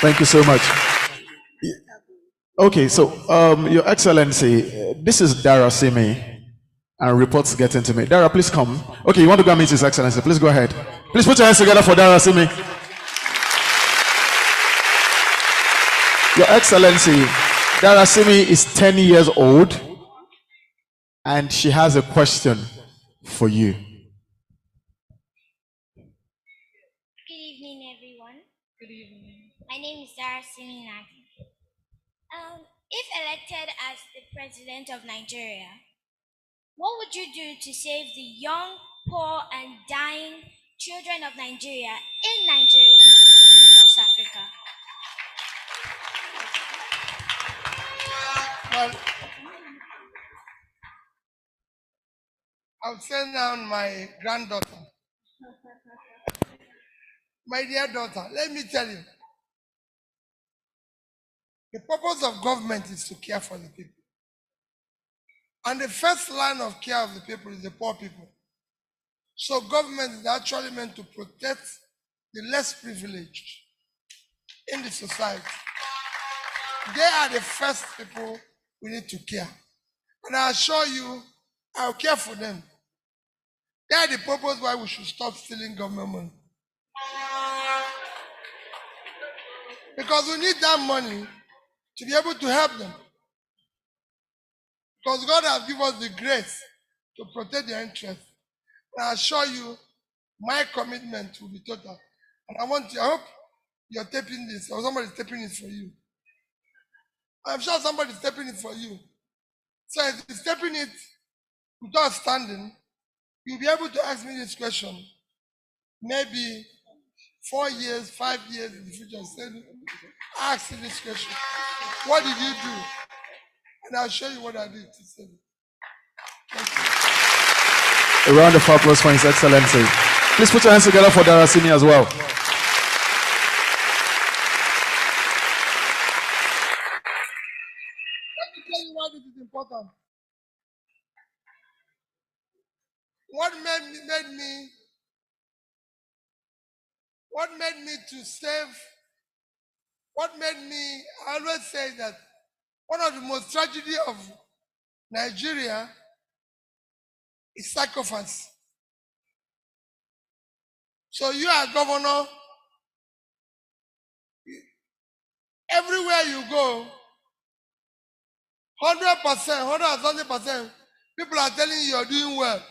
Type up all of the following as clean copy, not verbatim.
Thank you so much. Okay, so Your Excellency, this is Dara Simi, and reports getting to me. Dara, please come. Okay, you want to go and meet His Excellency? Please go ahead. Please put your hands together for Dara Simi. Your Excellency, Dara Simi is 10 years old, and she has a question for you. Good evening, everyone. Good evening. My name is Dara Simi Nagi. If elected as the president of Nigeria, what would you do to save the young, poor, and dying children of Nigeria in Nigeria and South Africa? Well, I'll send down my granddaughter. My dear daughter, let me tell you, the purpose of government is to care for the people. And the first line of care of the people is the poor people. So government is actually meant to protect the less privileged in the society. They are the first people we need to care. And I assure you, I'll care for them. They are the purpose why we should stop stealing government money. Because we need that money to be able to help them. Because God has given us the grace to protect their interests. And I assure you, my commitment will be total. And I hope you're taping this, or somebody's taping it for you. I'm sure somebody's taping it for you. So if he's taping it without standing, you'll be able to ask me this question. Maybe 4 years, 5 years in the future. Ask you this question. What did you do? And I'll show you what I did to save it. A round of applause for His Excellency. Please put your hands together for Dara Simi as well. Let me tell you why this is important. What made me I always say that one of the most tragedy of Nigeria is sacrifice. So you are governor, everywhere you go, 100%, 120%, people are telling you you're doing well.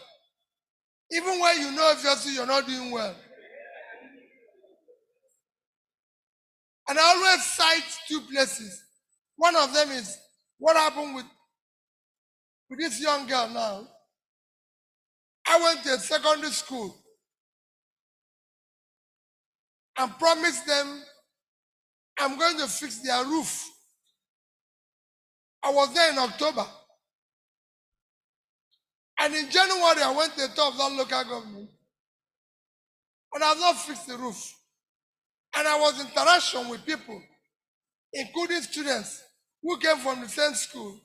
Even when you know obviously you're not doing well. And I always cite two places. One of them is what happened with this young girl now. I went to a secondary school and promised them I'm going to fix their roof. I was there in October. And in January, I went to the top of that local government. And I have not fixed the roof. And I was in interaction with people, including students who came from the same school.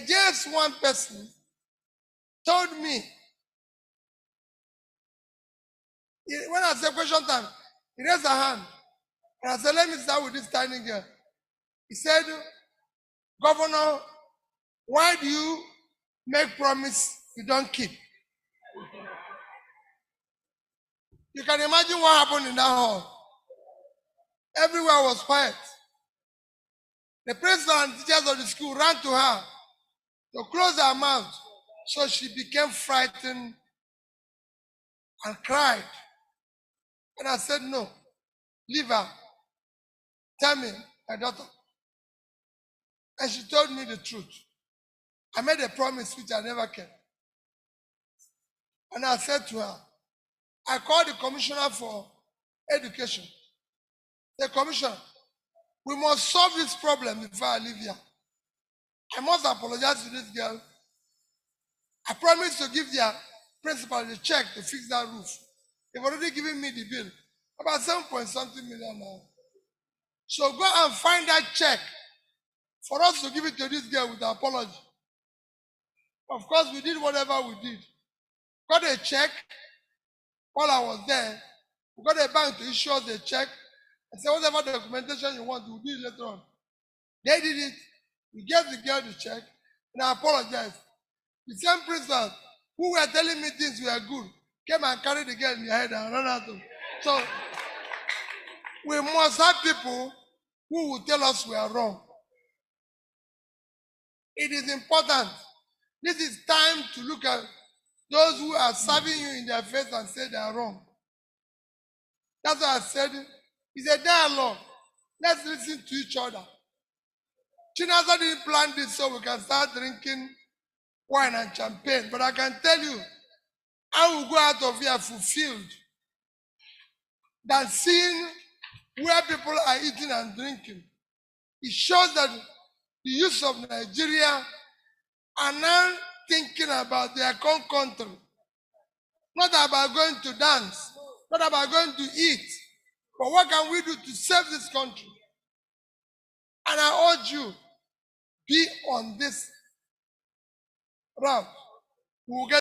Just one person told me, when I said question time, he raised a hand. And I said, let me start with this tiny girl. He said, Governor, why do you make promise you don't keep? You can imagine what happened in that hall. Everywhere was quiet. The principal and teachers of the school ran to her to close her mouth. So she became frightened and cried. And I said, no, leave her. Tell me, my daughter. And she told me the truth. I made a promise which I never kept. And I said to her, I called the commissioner for education. The commissioner, we must solve this problem before I leave here. I must apologize to this girl. I promised to give their principal the check to fix that roof. They've already given me the bill, about 7.something million now. So go and find that check for us to give it to this girl with an apology. Of course, we did whatever we did. Got a check while I was there. We got a bank to issue us a check, I said, whatever documentation you want, we'll do it later on. They did it. We gave the girl the check, and I apologized. The same principal who were telling me things were good came and carried the girl in their head and ran out of. So we must have people who will tell us we are wrong. It is important. This is time to look at those who are serving you in their face and say they are wrong. That's why I said it's a dialogue. Let's listen to each other. Chinasa didn't plan this so we can start drinking wine and champagne. But I can tell you, I will go out of here fulfilled than seeing where people are eating and drinking. It shows that the youth of Nigeria are now thinking about their own country. Not about going to dance, not about going to eat, but what can we do to save this country? And I urge you, be on this route. We will get